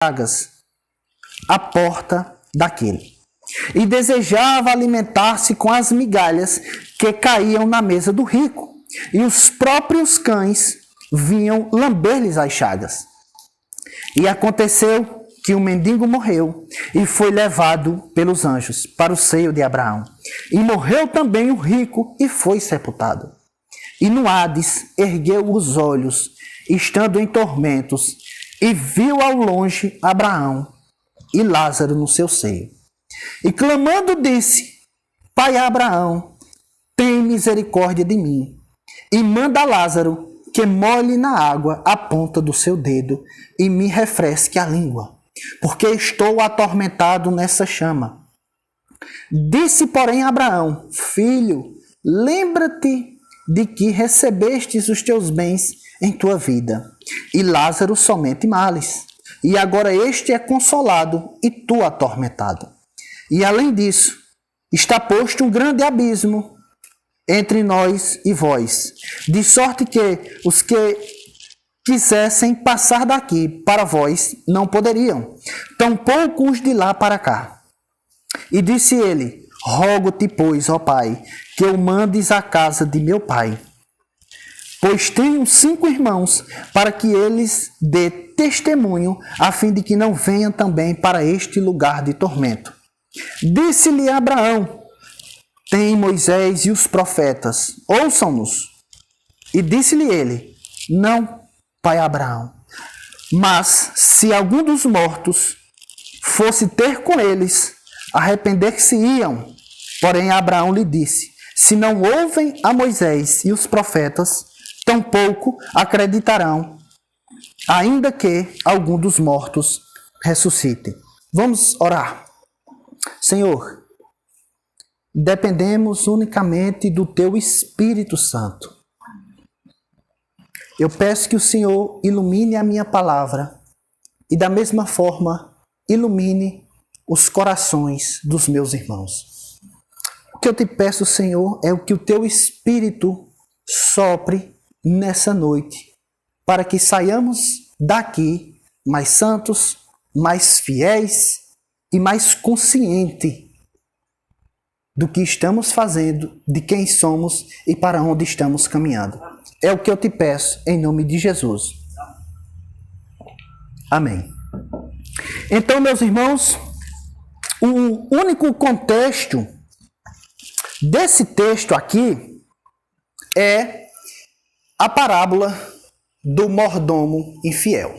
chagas à porta daquele, e desejava alimentar-se com as migalhas que caíam na mesa do rico, e os próprios cães vinham lamber-lhes as chagas. E aconteceu que o mendigo morreu e foi levado pelos anjos para o seio de Abraão. E morreu também o rico e foi sepultado. E no Hades ergueu os olhos, estando em tormentos, e viu ao longe Abraão e Lázaro no seu seio. E clamando disse: Pai Abraão, tem misericórdia de mim, e manda Lázaro que molhe na água a ponta do seu dedo e me refresque a língua, porque estou atormentado nessa chama. Disse, porém, Abraão: Filho, lembra-te de que recebestes os teus bens em tua vida, e Lázaro somente males. E agora este é consolado e tu atormentado. E além disso, está posto um grande abismo entre nós e vós, de sorte que os que quisessem passar daqui para vós não poderiam, tampouco os de lá para cá. E disse ele: Rogo-te, pois, ó Pai, que o mandes à casa de meu pai, pois tenho 5 irmãos, para que eles dê testemunho, a fim de que não venham também para este lugar de tormento. Disse-lhe Abraão: Tem Moisés e os profetas, ouçam-nos. E disse-lhe ele: Não, pai Abraão, mas se algum dos mortos fosse ter com eles, arrepender-se-iam. Porém Abraão lhe disse: Se não ouvem a Moisés e os profetas, tampouco acreditarão, ainda que algum dos mortos ressuscite. Vamos orar. Senhor, dependemos unicamente do Teu Espírito Santo. Eu peço que o Senhor ilumine a minha palavra e, da mesma forma, ilumine os corações dos meus irmãos. O que eu te peço, Senhor, é o que o Teu Espírito sopre nessa noite, para que saiamos daqui mais santos, mais fiéis e mais conscientes do que estamos fazendo, de quem somos e para onde estamos caminhando. É o que eu te peço, em nome de Jesus. Amém. Então, meus irmãos, o único contexto desse texto aqui é a parábola do mordomo infiel.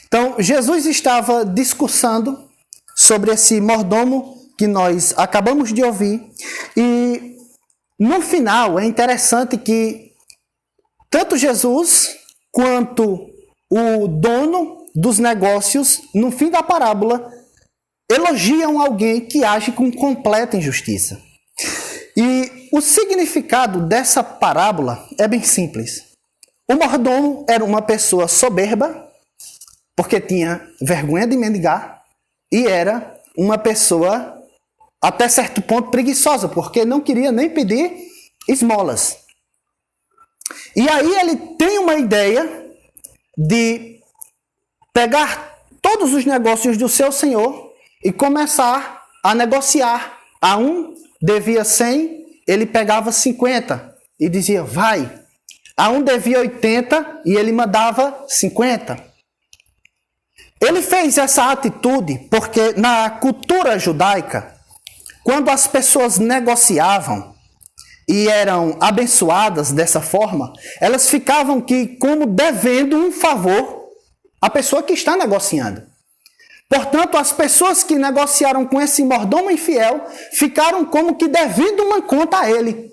Então, Jesus estava discursando sobre esse mordomo que nós acabamos de ouvir, e no final é interessante que tanto Jesus quanto o dono dos negócios, no fim da parábola, elogiam alguém que age com completa injustiça. E o significado dessa parábola é bem simples. O mordomo era uma pessoa soberba, porque tinha vergonha de mendigar, e era uma pessoa, até certo ponto, preguiçosa, porque não queria nem pedir esmolas. E aí ele tem uma ideia de pegar todos os negócios do seu senhor e começar a negociar. A um devia 100, ele pegava 50 e dizia, vai. A um devia 80 e ele mandava 50. Ele fez essa atitude porque na cultura judaica, quando as pessoas negociavam e eram abençoadas dessa forma, elas ficavam como devendo um favor à pessoa que está negociando. Portanto, as pessoas que negociaram com esse mordomo infiel ficaram como que devendo uma conta a ele,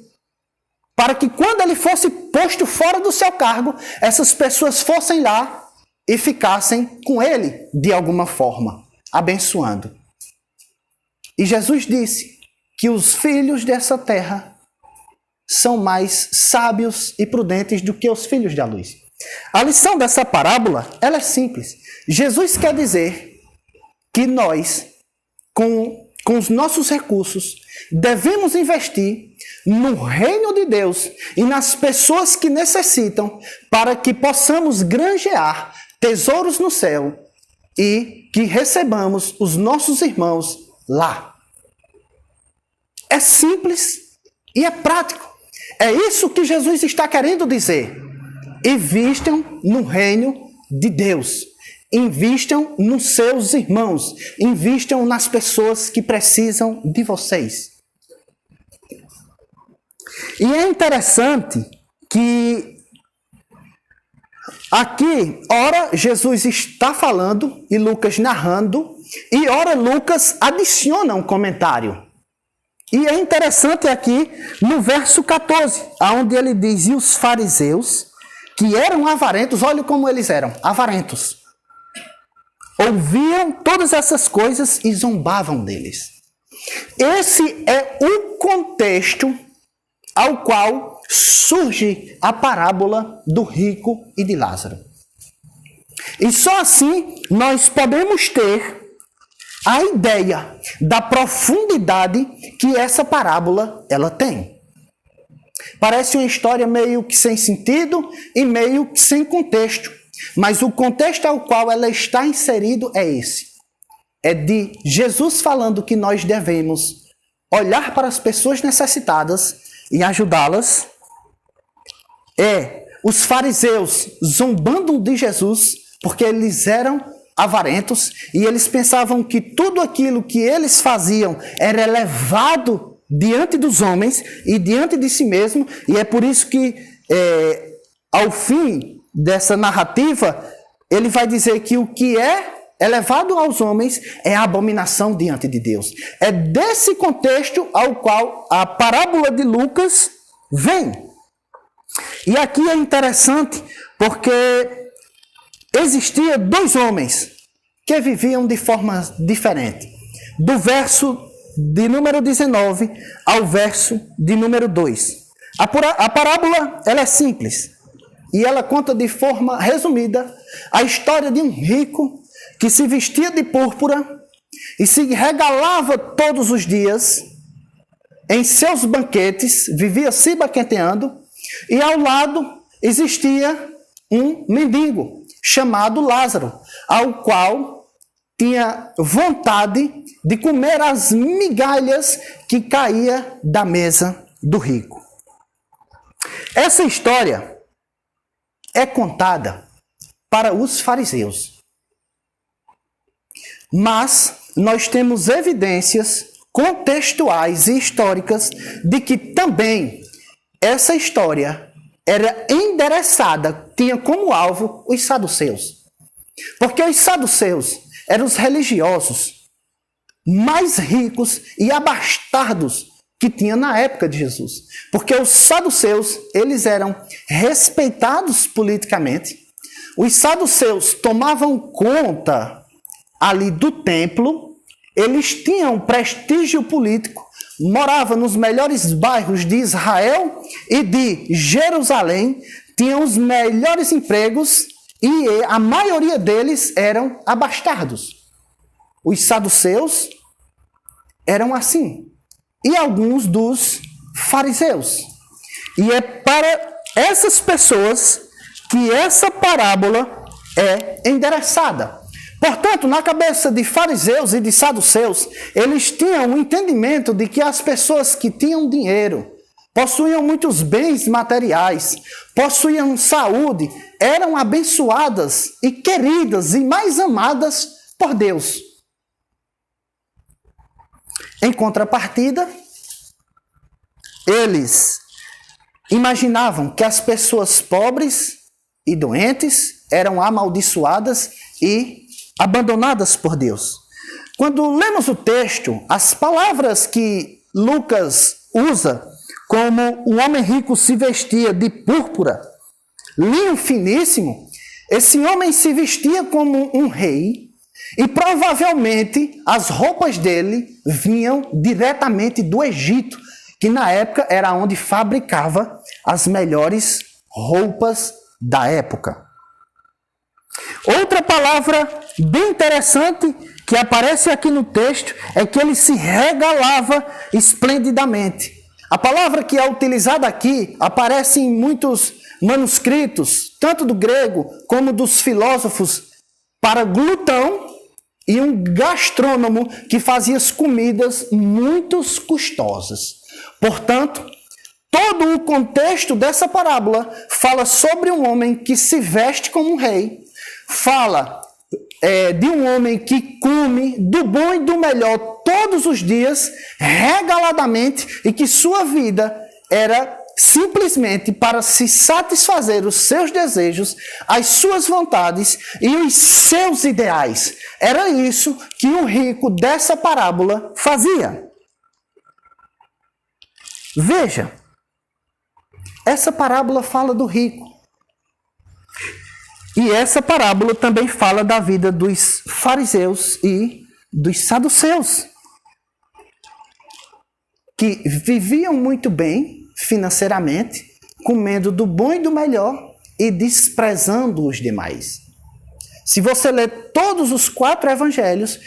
para que quando ele fosse posto fora do seu cargo, essas pessoas fossem lá e ficassem com ele de alguma forma, abençoando. E Jesus disse que os filhos dessa terra são mais sábios e prudentes do que os filhos da luz. A lição dessa parábola, ela é simples. Jesus quer dizer que nós, com os nossos recursos, devemos investir no reino de Deus e nas pessoas que necessitam, para que possamos granjear tesouros no céu e que recebamos os nossos irmãos lá. É simples e é prático. É isso que Jesus está querendo dizer. Invistam no reino de Deus. Invistam nos seus irmãos. Invistam nas pessoas que precisam de vocês. E é interessante que aqui, ora, Jesus está falando e Lucas narrando, e ora, Lucas adiciona um comentário. E é interessante aqui no verso 14, onde ele diz: e os fariseus, que eram avarentos, olha como eles eram, avarentos, ouviam todas essas coisas e zombavam deles. Esse é o contexto ao qual surge a parábola do rico e de Lázaro. E só assim nós podemos ter a ideia da profundidade que essa parábola ela tem. Parece uma história meio que sem sentido e meio que sem contexto. Mas o contexto ao qual ela está inserido é esse. É de Jesus falando que nós devemos olhar para as pessoas necessitadas e ajudá-las. É os fariseus zombando de Jesus porque eles eram avarentos e eles pensavam que tudo aquilo que eles faziam era elevado diante dos homens e diante de si mesmo, e é por isso que ao fim dessa narrativa ele vai dizer que o que é elevado aos homens é a abominação diante de Deus. É desse contexto ao qual a parábola de Lucas vem. E aqui é interessante porque existia dois homens que viviam de forma diferente. Do verso de número 19 ao verso de número 2. A parábola ela é simples e ela conta de forma resumida a história de um rico que se vestia de púrpura e se regalava todos os dias em seus banquetes, vivia se banqueteando, e ao lado existia um mendigo chamado Lázaro, ao qual tinha vontade de comer as migalhas que caía da mesa do rico. Essa história é contada para os fariseus. Mas nós temos evidências contextuais e históricas de que também essa história era endereçada, tinha como alvo os saduceus. Porque os saduceus eram os religiosos mais ricos e abastardos que tinha na época de Jesus. Porque os saduceus, eles eram respeitados politicamente. Os saduceus tomavam conta ali do templo, eles tinham prestígio político, moravam nos melhores bairros de Israel e de Jerusalém, tinham os melhores empregos e a maioria deles eram abastardos. Os saduceus eram assim. E alguns dos fariseus. E é para essas pessoas que essa parábola é endereçada. Portanto, na cabeça de fariseus e de saduceus, eles tinham o entendimento de que as pessoas que tinham dinheiro, possuíam muitos bens materiais, possuíam saúde, eram abençoadas e queridas e mais amadas por Deus. Em contrapartida, eles imaginavam que as pessoas pobres e doentes eram amaldiçoadas e abandonadas por Deus. Quando lemos o texto, as palavras que Lucas usa, como o homem rico se vestia de púrpura, linho finíssimo, esse homem se vestia como um rei e provavelmente as roupas dele vinham diretamente do Egito, que na época era onde fabricava as melhores roupas da época. Outra palavra bem interessante que aparece aqui no texto é que ele se regalava esplendidamente. A palavra que é utilizada aqui aparece em muitos manuscritos, tanto do grego como dos filósofos para glutão e um gastrônomo que fazia as comidas muito custosas. Portanto, todo o contexto dessa parábola fala sobre um homem que se veste como um rei, fala de um homem que come do bom e do melhor todos os dias, regaladamente, e que sua vida era simplesmente para se satisfazer os seus desejos, as suas vontades e os seus ideais. Era isso que o rico dessa parábola fazia. Veja, essa parábola fala do rico. E essa parábola também fala da vida dos fariseus e dos saduceus, que viviam muito bem financeiramente, comendo do bom e do melhor e desprezando os demais. Se você ler todos os 4 evangelhos,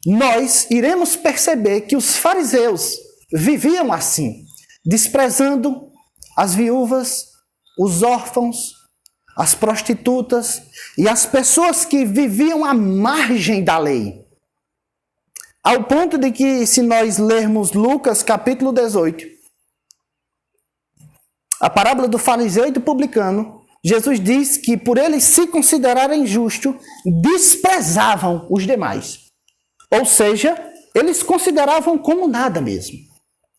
nós iremos perceber que os fariseus viviam assim, desprezando as viúvas, os órfãos, as prostitutas e as pessoas que viviam à margem da lei. Ao ponto de que, se nós lermos Lucas capítulo 18, a parábola do fariseu e do publicano, Jesus diz que por eles se considerarem justos, desprezavam os demais. Ou seja, eles consideravam como nada mesmo.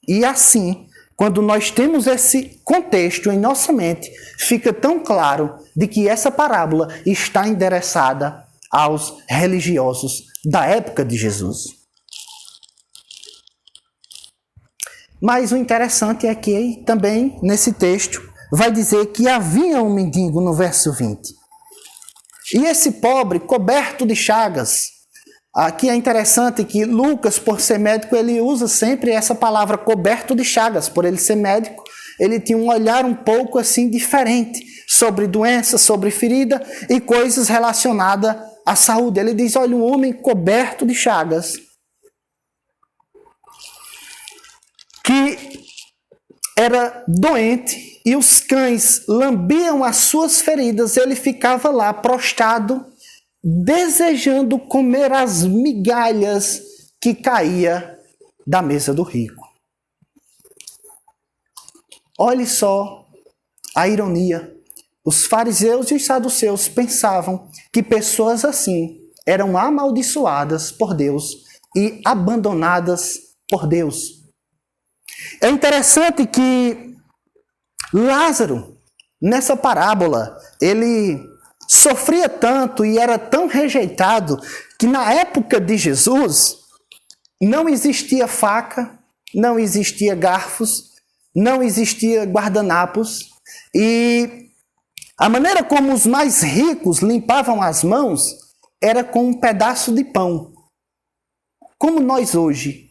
E assim, quando nós temos esse contexto em nossa mente, fica tão claro de que essa parábola está endereçada aos religiosos da época de Jesus. Mas o interessante é que também nesse texto vai dizer que havia um mendigo no verso 20. E esse pobre, coberto de chagas. Aqui é interessante que Lucas, por ser médico, ele usa sempre essa palavra coberto de chagas. Por ele ser médico, ele tinha um olhar um pouco assim diferente sobre doença, sobre ferida e coisas relacionadas à saúde. Ele diz, olha, um homem coberto de chagas, que era doente e os cães lambiam as suas feridas, ele ficava lá prostrado, desejando comer as migalhas que caía da mesa do rico. Olhe só a ironia. Os fariseus e os saduceus pensavam que pessoas assim eram amaldiçoadas por Deus e abandonadas por Deus. É interessante que Lázaro, nessa parábola, ele sofria tanto e era tão rejeitado que na época de Jesus não existia faca, não existia garfos, não existia guardanapos e a maneira como os mais ricos limpavam as mãos era com um pedaço de pão. Como nós hoje,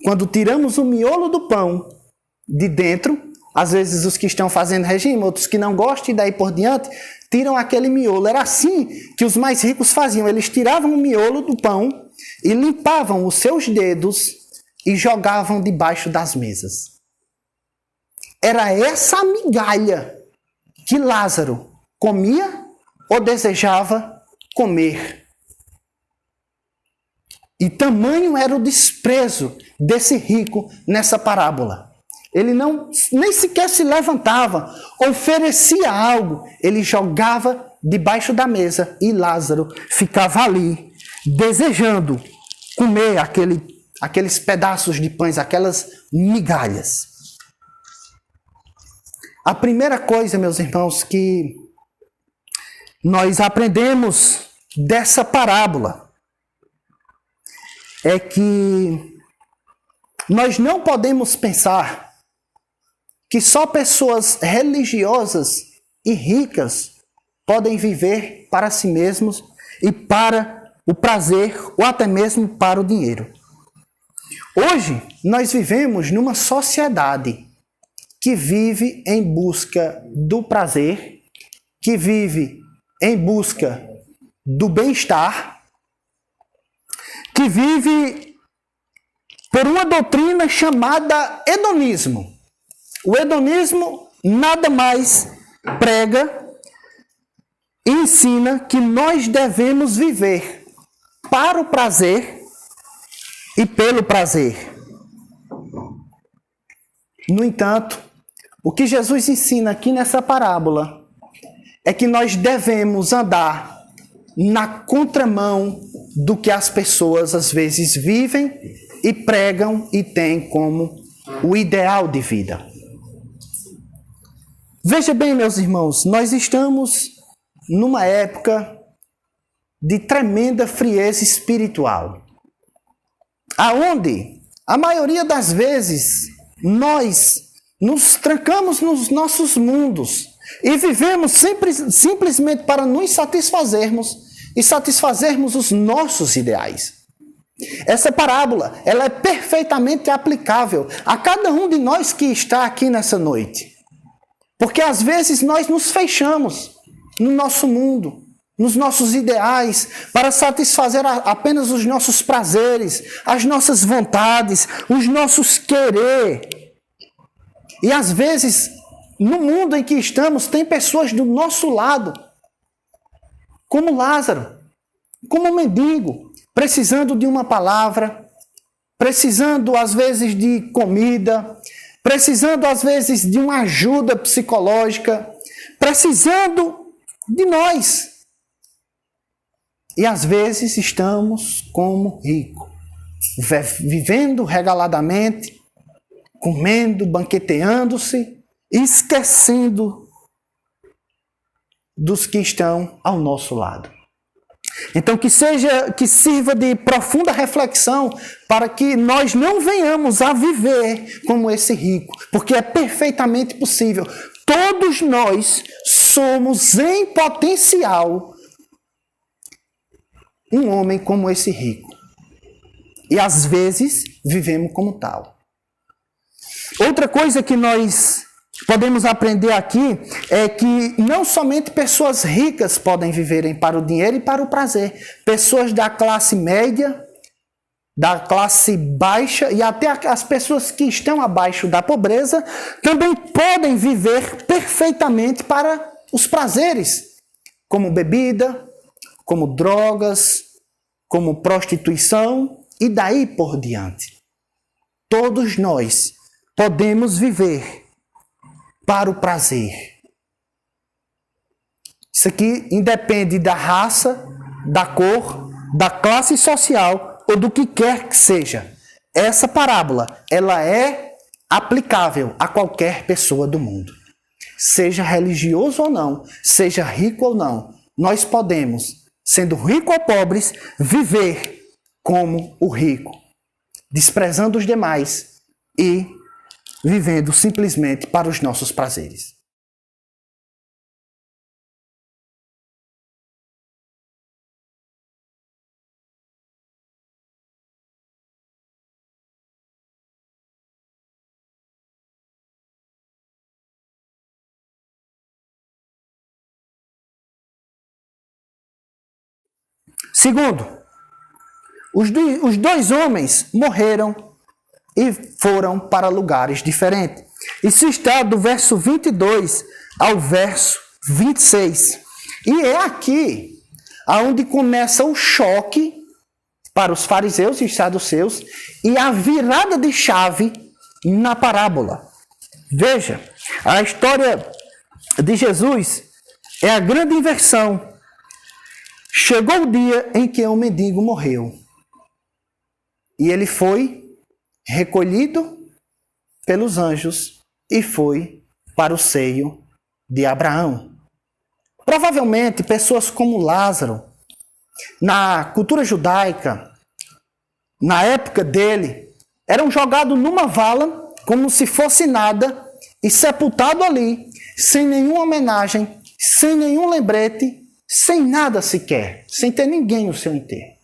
quando tiramos o miolo do pão de dentro, às vezes os que estão fazendo regime, outros que não gostam e daí por diante, tiram aquele miolo. Era assim que os mais ricos faziam. Eles tiravam o miolo do pão e limpavam os seus dedos e jogavam debaixo das mesas. Era essa a migalha que Lázaro comia ou desejava comer. E tamanho era o desprezo desse rico nessa parábola. Ele nem sequer se levantava, oferecia algo, ele jogava debaixo da mesa e Lázaro ficava ali, desejando comer aqueles pedaços de pães, aquelas migalhas. A primeira coisa, meus irmãos, que nós aprendemos dessa parábola é que nós não podemos pensar que só pessoas religiosas e ricas podem viver para si mesmos e para o prazer ou até mesmo para o dinheiro. Hoje, nós vivemos numa sociedade que vive em busca do prazer, que vive em busca do bem-estar, que vive por uma doutrina chamada hedonismo. O hedonismo nada mais prega ensina que nós devemos viver para o prazer e pelo prazer. No entanto, o que Jesus ensina aqui nessa parábola é que nós devemos andar na contramão do que as pessoas às vezes vivem e pregam e têm como o ideal de vida. Veja bem, meus irmãos, nós estamos numa época de tremenda frieza espiritual, aonde a maioria das vezes nós nos trancamos nos nossos mundos e vivemos simplesmente para nos satisfazermos e satisfazermos os nossos ideais. Essa parábola, ela é perfeitamente aplicável a cada um de nós que está aqui nessa noite. Porque às vezes nós nos fechamos no nosso mundo, nos nossos ideais, para satisfazer apenas os nossos prazeres, as nossas vontades, os nossos querer. E às vezes, no mundo em que estamos, tem pessoas do nosso lado, como Lázaro, como um mendigo, precisando de uma palavra, precisando às vezes de comida, precisando às vezes de uma ajuda psicológica, precisando de nós. E às vezes estamos como rico, vivendo regaladamente, comendo, banqueteando-se, esquecendo dos que estão ao nosso lado. Então que sirva de profunda reflexão para que nós não venhamos a viver como esse rico, porque é perfeitamente possível. Todos nós somos em potencial um homem como esse rico. E às vezes vivemos como tal. Outra coisa que nós podemos aprender aqui é que não somente pessoas ricas podem viverem para o dinheiro e para o prazer. Pessoas da classe média, da classe baixa e até as pessoas que estão abaixo da pobreza também podem viver perfeitamente para os prazeres, como bebida, como drogas, como prostituição e daí por diante. Todos nós podemos viver para o prazer. Isso aqui independe da raça, da cor, da classe social ou do que quer que seja. Essa parábola, ela é aplicável a qualquer pessoa do mundo. Seja religioso ou não, seja rico ou não, nós podemos, sendo ricos ou pobres, viver como o rico, desprezando os demais e vivendo simplesmente para os nossos prazeres. Segundo, os dois homens morreram e foram para lugares diferentes. Isso está do verso 22 ao verso 26. E é aqui onde começa o choque para os fariseus e os saduceus e a virada de chave na parábola. Veja, a história de Jesus é a grande inversão. Chegou o dia em que um mendigo morreu. E ele foi recolhido pelos anjos e foi para o seio de Abraão. Provavelmente, pessoas como Lázaro, na cultura judaica, na época dele, eram jogados numa vala como se fosse nada e sepultado ali, sem nenhuma homenagem, sem nenhum lembrete, sem nada sequer, sem ter ninguém no seu enterro.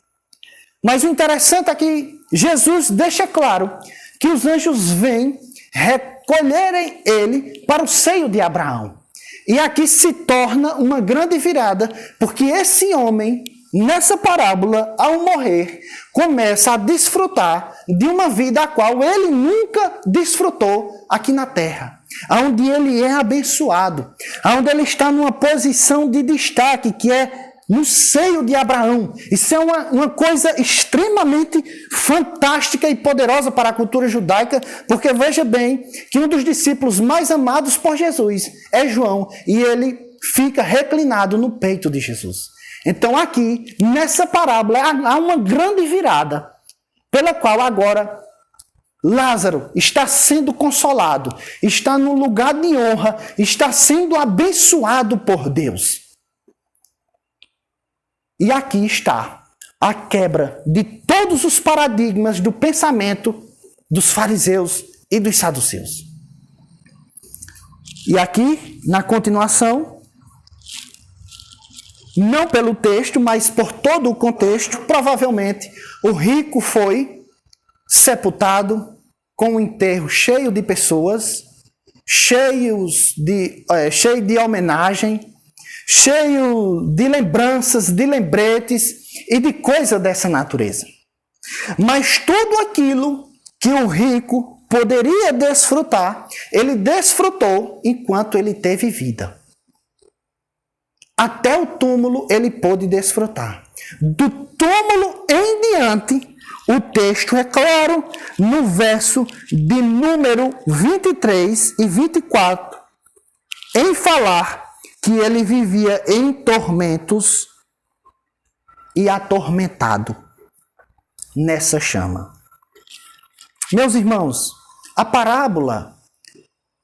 Mas o interessante é que Jesus deixa claro que os anjos vêm recolherem ele para o seio de Abraão. E aqui se torna uma grande virada, porque esse homem, nessa parábola, ao morrer, começa a desfrutar de uma vida a qual ele nunca desfrutou aqui na terra. onde ele é abençoado, onde ele está numa posição de destaque, que é no seio de Abraão. Isso é uma coisa extremamente fantástica e poderosa para a cultura judaica, porque veja bem que um dos discípulos mais amados por Jesus é João, e ele fica reclinado no peito de Jesus. Então aqui, nessa parábola, há uma grande virada, pela qual agora Lázaro está sendo consolado, está no lugar de honra, está sendo abençoado por Deus. E aqui está a quebra de todos os paradigmas do pensamento dos fariseus e dos saduceus. E aqui, na continuação, não pelo texto, mas por todo o contexto, provavelmente o rico foi sepultado com um enterro cheio de pessoas, cheio de homenagem, cheio de lembranças, de lembretes e de coisa dessa natureza. Mas tudo aquilo que o rico poderia desfrutar, ele desfrutou enquanto ele teve vida. Até o túmulo ele pôde desfrutar. Do túmulo em diante, o texto é claro no verso de número 23 e 24, em falar que ele vivia em tormentos e atormentado nessa chama. Meus irmãos,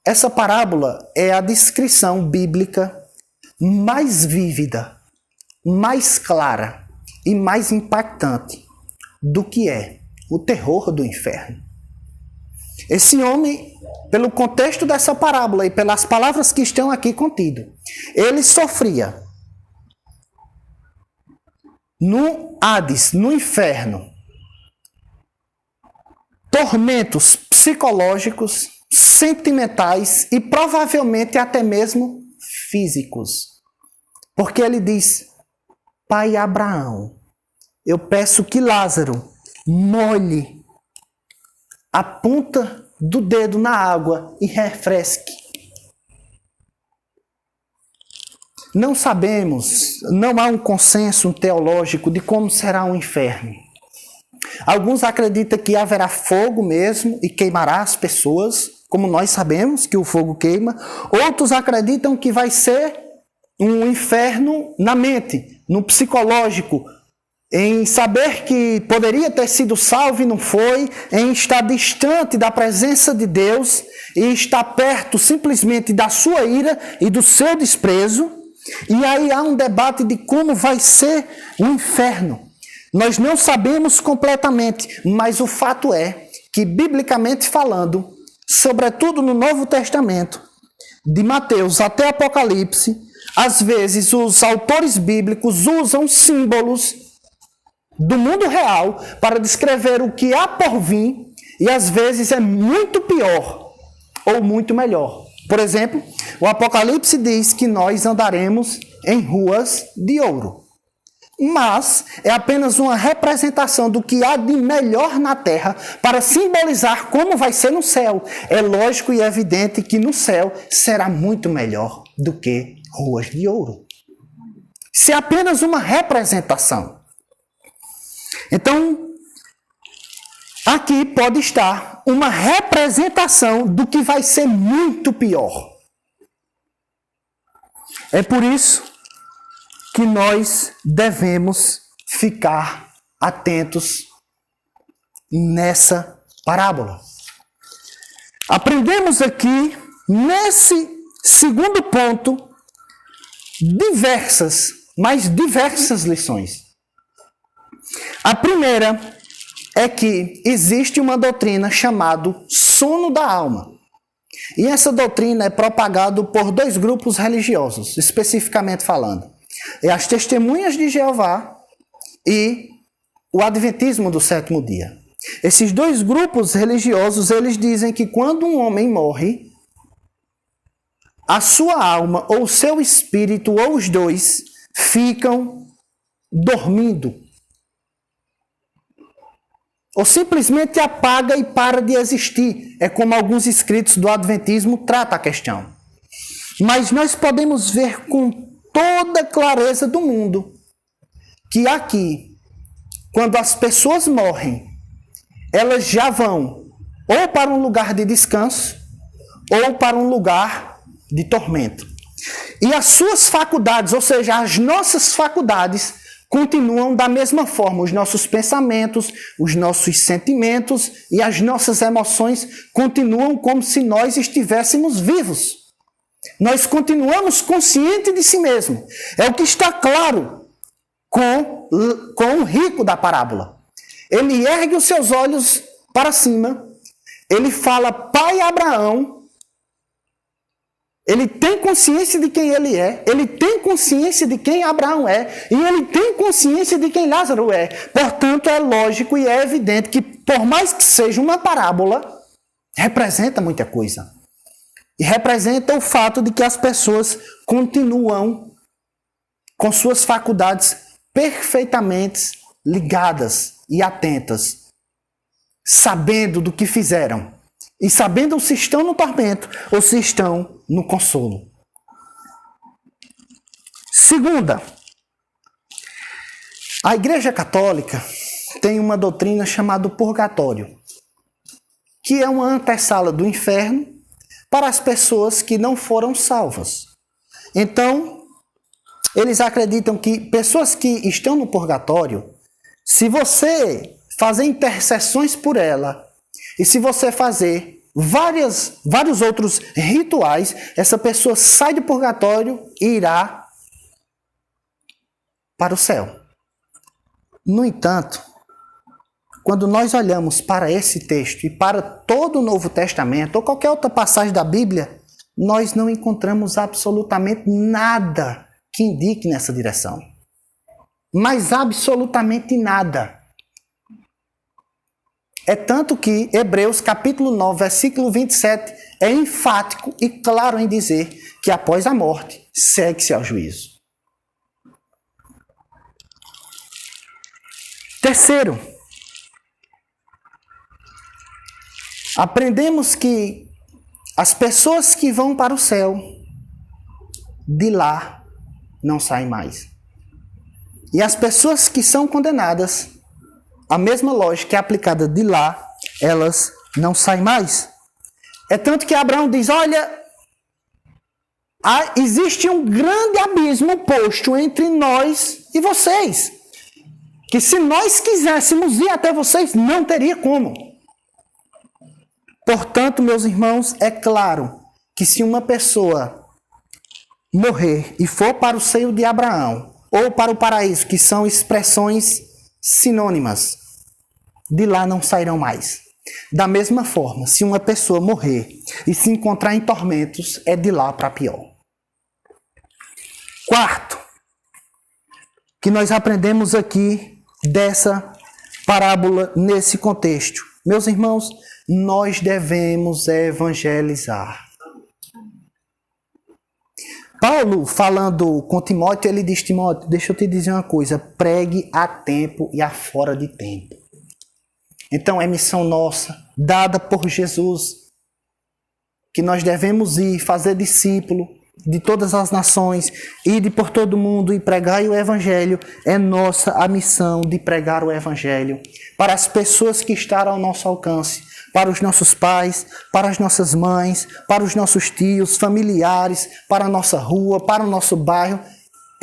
essa parábola é a descrição bíblica mais vívida, mais clara e mais impactante do que é o terror do inferno. Esse homem, pelo contexto dessa parábola e pelas palavras que estão aqui contidas, ele sofria no Hades, no inferno, tormentos psicológicos, sentimentais e provavelmente até mesmo físicos. Porque ele diz: Pai Abraão, eu peço que Lázaro molhe a ponta do dedo na água e refresque. Não sabemos, não há um consenso teológico de como será o inferno. Alguns acreditam que haverá fogo mesmo e queimará as pessoas, como nós sabemos que o fogo queima. Outros acreditam que vai ser um inferno na mente, no psicológico, em saber que poderia ter sido salvo e não foi, em estar distante da presença de Deus e estar perto simplesmente da sua ira e do seu desprezo. E aí há um debate de como vai ser o inferno. Nós não sabemos completamente, mas o fato é que, biblicamente falando, sobretudo no Novo Testamento, de Mateus até Apocalipse, às vezes os autores bíblicos usam símbolos do mundo real para descrever o que há por vir, e às vezes é muito pior ou muito melhor. Por exemplo, o Apocalipse diz que nós andaremos em ruas de ouro. Mas é apenas uma representação do que há de melhor na terra para simbolizar como vai ser no céu. É lógico e evidente que no céu será muito melhor do que ruas de ouro. Isso é apenas uma representação. Então, aqui pode estar uma representação do que vai ser muito pior. É por isso que nós devemos ficar atentos nessa parábola. Aprendemos aqui, nesse segundo ponto, diversas lições. A primeira é que existe uma doutrina chamada sono da alma. E essa doutrina é propagada por dois grupos religiosos, especificamente falando. É as Testemunhas de Jeová e o Adventismo do Sétimo Dia. Esses dois grupos religiosos, eles dizem que quando um homem morre, a sua alma ou o seu espírito, ou os dois, ficam dormindo. ou simplesmente apaga e para de existir. É como alguns escritos do Adventismo tratam a questão. Mas nós podemos ver com toda clareza do mundo que aqui, quando as pessoas morrem, elas já vão ou para um lugar de descanso ou para um lugar de tormento. E as suas faculdades, ou seja, as nossas faculdades, continuam da mesma forma. Os nossos pensamentos, os nossos sentimentos e as nossas emoções continuam como se nós estivéssemos vivos. Nós continuamos conscientes de si mesmo. É o que está claro com o rico da parábola. Ele ergue os seus olhos para cima, ele fala, Pai Abraão. Ele tem consciência de quem ele é, ele tem consciência de quem Abraão é, e ele tem consciência de quem Lázaro é. Portanto, é lógico e é evidente que, por mais que seja uma parábola, representa muita coisa. E representa o fato de que as pessoas continuam com suas faculdades perfeitamente ligadas e atentas, sabendo do que fizeram. E sabendo se estão no tormento ou se estão no consolo. Segunda, a Igreja Católica tem uma doutrina chamada purgatório, que é uma antessala do inferno para as pessoas que não foram salvas. Então, eles acreditam que pessoas que estão no purgatório, se você fazer intercessões por ela, e se você fazer vários outros rituais, essa pessoa sai do purgatório e irá para o céu. No entanto, quando nós olhamos para esse texto e para todo o Novo Testamento, ou qualquer outra passagem da Bíblia, nós não encontramos absolutamente nada que indique nessa direção. Mas absolutamente nada. É tanto que Hebreus capítulo 9, versículo 27 é enfático e claro em dizer que após a morte segue-se ao juízo. Terceiro, aprendemos que as pessoas que vão para o céu, de lá não saem mais. E as pessoas que são condenadas, a mesma lógica é aplicada de lá, elas não saem mais. É tanto que Abraão diz, olha, existe um grande abismo posto entre nós e vocês. Que se nós quiséssemos ir até vocês, não teria como. Portanto, meus irmãos, é claro que se uma pessoa morrer e for para o seio de Abraão, ou para o paraíso, que são expressões sinônimas, de lá não sairão mais. Da mesma forma, se uma pessoa morrer e se encontrar em tormentos, é de lá para pior. Quarto, que nós aprendemos aqui dessa parábola nesse contexto. Meus irmãos, nós devemos evangelizar. Paulo, falando com Timóteo, ele diz, Timóteo, deixa eu te dizer uma coisa, pregue a tempo e a fora de tempo. Então é missão nossa, dada por Jesus, que nós devemos ir, fazer discípulo de todas as nações, ir por todo mundo e pregar o Evangelho. É nossa a missão de pregar o Evangelho para as pessoas que estão ao nosso alcance, para os nossos pais, para as nossas mães, para os nossos tios, familiares, para a nossa rua, para o nosso bairro.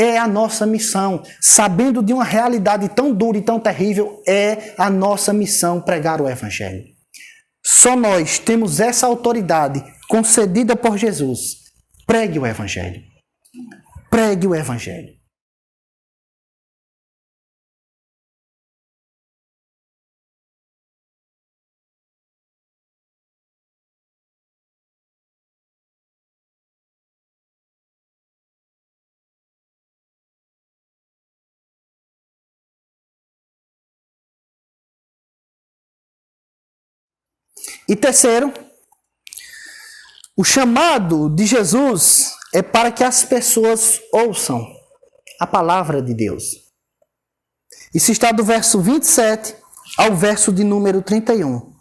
É a nossa missão. Sabendo de uma realidade tão dura e tão terrível, é a nossa missão pregar o Evangelho. Só nós temos essa autoridade concedida por Jesus. Pregue o Evangelho. Pregue o Evangelho. E terceiro, o chamado de Jesus é para que as pessoas ouçam a palavra de Deus. Isso está do verso 27 ao verso de número 31.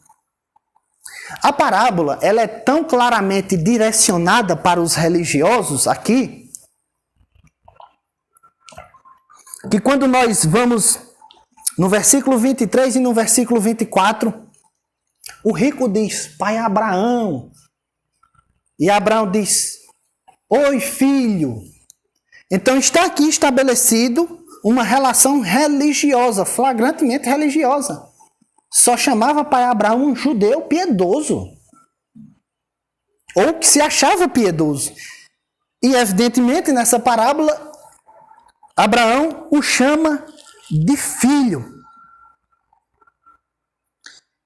A parábola, ela é tão claramente direcionada para os religiosos aqui, que quando nós vamos no versículo 23 e no versículo 24, o rico diz, pai Abraão. E Abraão diz, oi filho. Então está aqui estabelecido uma relação religiosa, flagrantemente religiosa. Só chamava pai Abraão um judeu piedoso. Ou que se achava piedoso. E evidentemente nessa parábola, Abraão o chama de filho.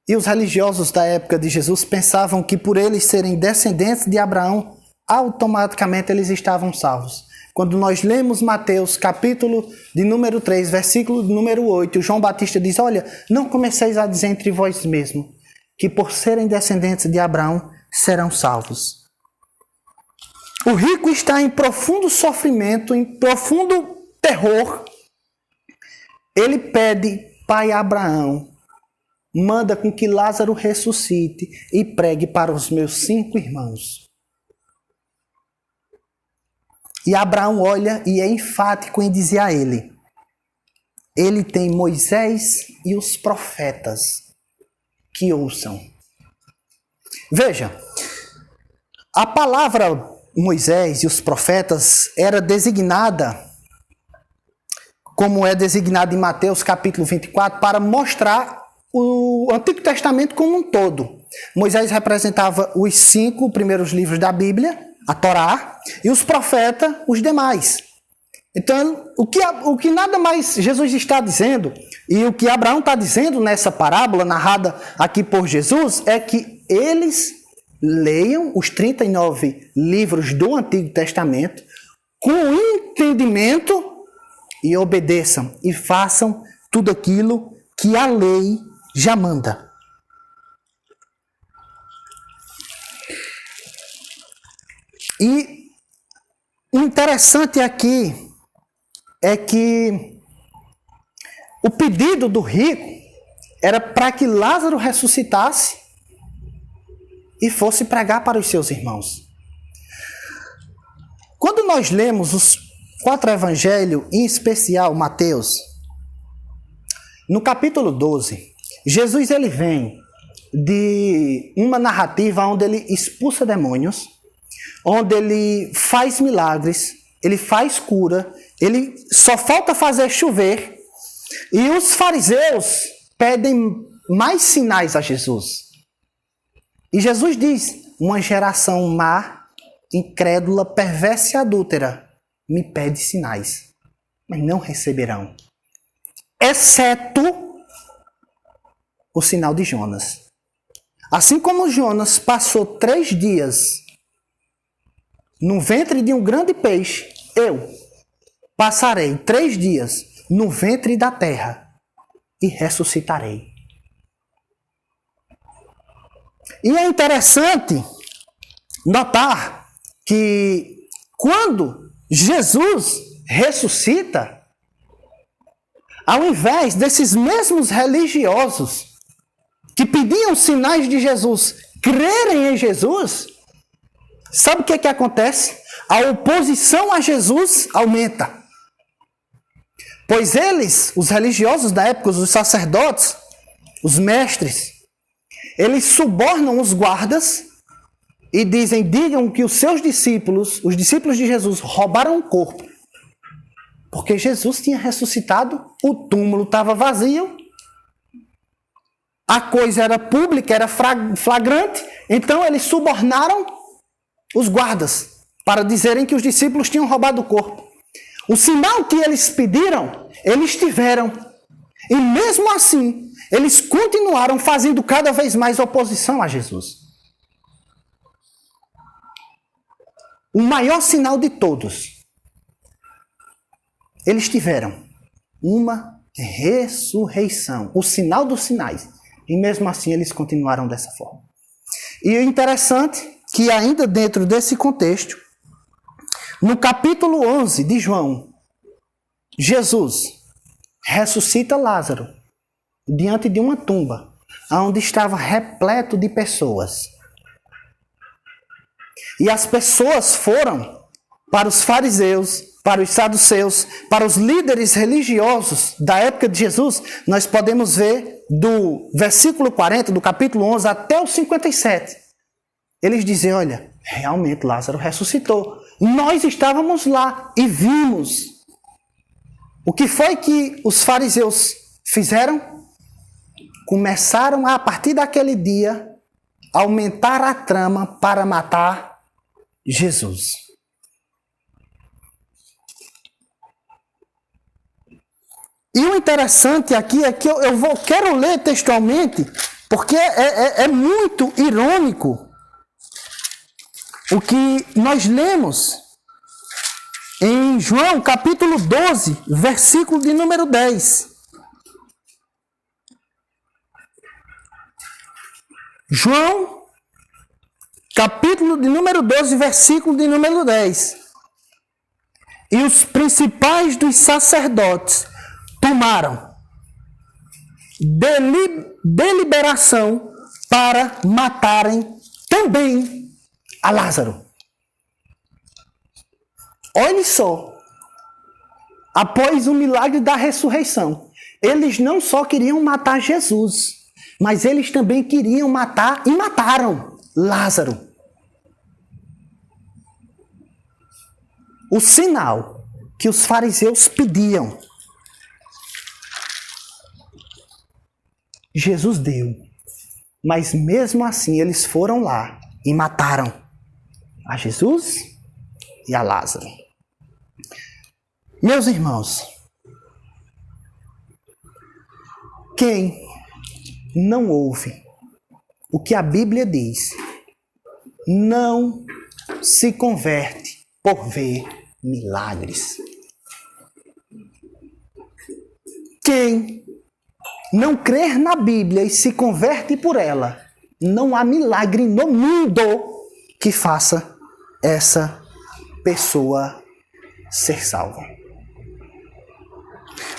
E os religiosos da época de Jesus pensavam que por eles serem descendentes de Abraão, automaticamente eles estavam salvos. Quando nós lemos Mateus, capítulo de número 3, versículo de número 8, João Batista diz, olha, não comeceis a dizer entre vós mesmos, que por serem descendentes de Abraão, serão salvos. O rico está em profundo sofrimento, em profundo terror. Ele pede, pai Abraão, manda com que Lázaro ressuscite e pregue para os meus 5 irmãos. E Abraão olha e é enfático em dizer a ele, ele tem Moisés e os profetas que ouçam. Veja, a palavra Moisés e os profetas era designada, como é designado em Mateus capítulo 24, para mostrar o Antigo Testamento como um todo. Moisés representava os 5 primeiros livros da Bíblia, a Torá, e os profetas, os demais. Então, o que nada mais Jesus está dizendo, e o que Abraão está dizendo nessa parábola narrada aqui por Jesus, é que eles leiam os 39 livros do Antigo Testamento com entendimento e obedeçam e façam tudo aquilo que a lei já manda. E o interessante aqui é que o pedido do rico era para que Lázaro ressuscitasse e fosse pregar para os seus irmãos. Quando nós lemos os 4 evangelhos, em especial Mateus, no capítulo 12, Jesus ele vem de uma narrativa onde ele expulsa demônios, onde ele faz milagres, ele faz cura, ele só falta fazer chover, e os fariseus pedem mais sinais a Jesus. E Jesus diz, uma geração má, incrédula, perversa e adúltera, me pede sinais, mas não receberão, exceto o sinal de Jonas. Assim como Jonas passou 3 dias no ventre de um grande peixe, eu passarei 3 dias no ventre da terra e ressuscitarei. E é interessante notar que quando Jesus ressuscita, ao invés desses mesmos religiosos que pediam sinais de Jesus crerem em Jesus, sabe o que acontece? A oposição a Jesus aumenta. Pois eles, os religiosos da época, os sacerdotes, os mestres, eles subornam os guardas e digam que os seus discípulos, os discípulos de Jesus, roubaram o corpo. Porque Jesus tinha ressuscitado, o túmulo estava vazio, a coisa era pública, era flagrante, então eles subornaram os guardas para dizerem que os discípulos tinham roubado o corpo. O sinal que eles pediram, eles tiveram. E mesmo assim, eles continuaram fazendo cada vez mais oposição a Jesus. O maior sinal de todos, eles tiveram uma ressurreição, o sinal dos sinais. E mesmo assim eles continuaram dessa forma. E é interessante que ainda dentro desse contexto, no capítulo 11 de João, Jesus ressuscita Lázaro diante de uma tumba, onde estava repleto de pessoas. E as pessoas foram para os fariseus, para os saduceus, para os líderes religiosos da época de Jesus. Nós podemos ver do versículo 40, do capítulo 11, até o 57. Eles dizem, olha, realmente Lázaro ressuscitou. Nós estávamos lá e vimos. O que foi que os fariseus fizeram? Começaram a partir daquele dia, aumentar a trama para matar Jesus. E o interessante aqui é que quero ler textualmente, porque é muito irônico o que nós lemos em João capítulo 12, versículo de número 10. João, capítulo de número 12, versículo de número 10. E os principais dos sacerdotes tomaram deliberação para matarem também a Lázaro. Olhe só, após o milagre da ressurreição, eles não só queriam matar Jesus, mas eles também queriam matar e mataram Lázaro. O sinal que os fariseus pediam, Jesus deu. Mas mesmo assim eles foram lá e mataram a Jesus e a Lázaro. Meus irmãos, quem não ouve o que a Bíblia diz, não se converte por ver milagres. Quem não crer na Bíblia e se converte por ela, não há milagre no mundo que faça essa pessoa ser salva.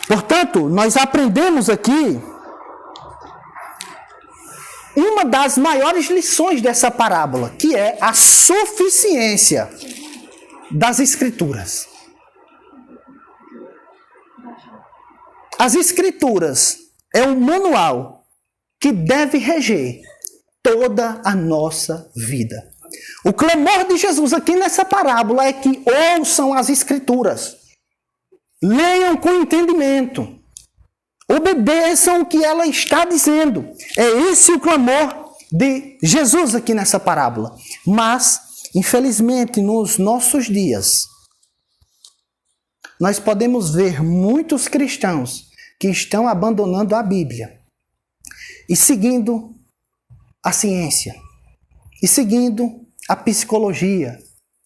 Portanto, nós aprendemos aqui uma das maiores lições dessa parábola, que é a suficiência das Escrituras. As Escrituras é um manual que deve reger toda a nossa vida. O clamor de Jesus aqui nessa parábola é que ouçam as Escrituras, leiam com entendimento, obedeçam o que ela está dizendo. É esse o clamor de Jesus aqui nessa parábola. Mas, infelizmente, nos nossos dias, nós podemos ver muitos cristãos que estão abandonando a Bíblia e seguindo a ciência, e seguindo a psicologia,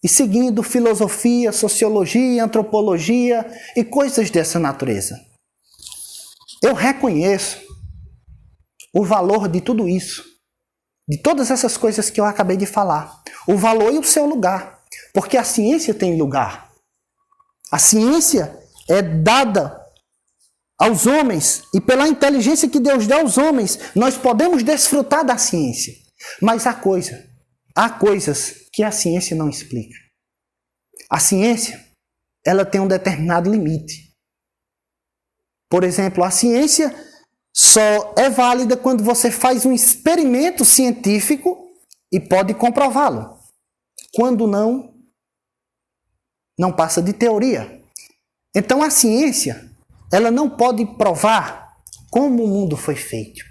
e seguindo filosofia, sociologia, antropologia e coisas dessa natureza. Eu reconheço o valor de tudo isso, de todas essas coisas que eu acabei de falar, o valor e o seu lugar, porque a ciência tem lugar. A ciência é dada aos homens, e pela inteligência que Deus dá aos homens, nós podemos desfrutar da ciência. Mas há coisas que a ciência não explica. A ciência, ela tem um determinado limite. Por exemplo, a ciência só é válida quando você faz um experimento científico e pode comprová-lo. Quando não passa de teoria. Então a ciência, ela não pode provar como o mundo foi feito.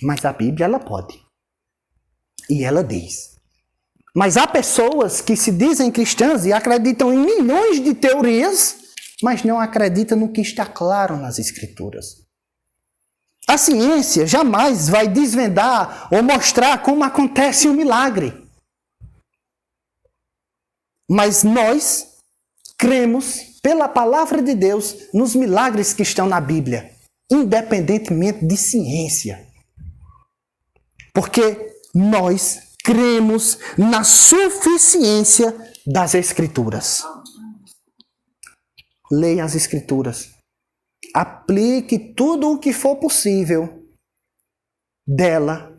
Mas a Bíblia, ela pode. E ela diz. Mas há pessoas que se dizem cristãs e acreditam em milhões de teorias, mas não acreditam no que está claro nas Escrituras. A ciência jamais vai desvendar ou mostrar como acontece um milagre. Mas nós cremos pela palavra de Deus nos milagres que estão na Bíblia, independentemente de ciência. Porque nós cremos na suficiência das Escrituras. Leia as Escrituras. Aplique tudo o que for possível dela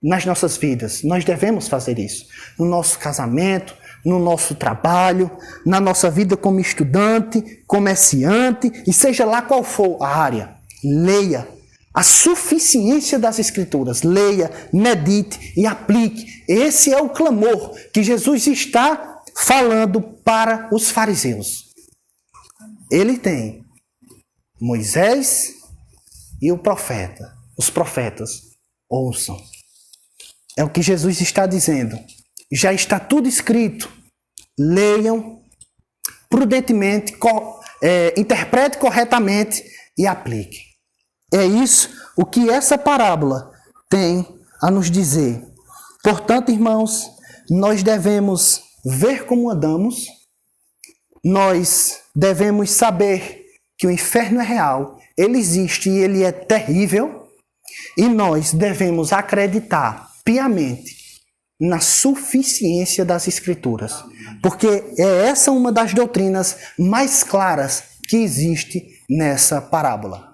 nas nossas vidas. Nós devemos fazer isso. No nosso casamento, no nosso trabalho, na nossa vida como estudante, comerciante, e seja lá qual for a área. Leia a suficiência das Escrituras. Leia, medite e aplique. Esse é o clamor que Jesus está falando para os fariseus. Ele tem Moisés e o profeta. Os profetas ouçam. É o que Jesus está dizendo. Já está tudo escrito. Leiam prudentemente, interprete corretamente e aplique. É isso o que essa parábola tem a nos dizer. Portanto, irmãos, nós devemos ver como andamos, nós devemos saber que o inferno é real, ele existe e ele é terrível, e nós devemos acreditar piamente na suficiência das Escrituras, porque é essa uma das doutrinas mais claras que existe nessa parábola.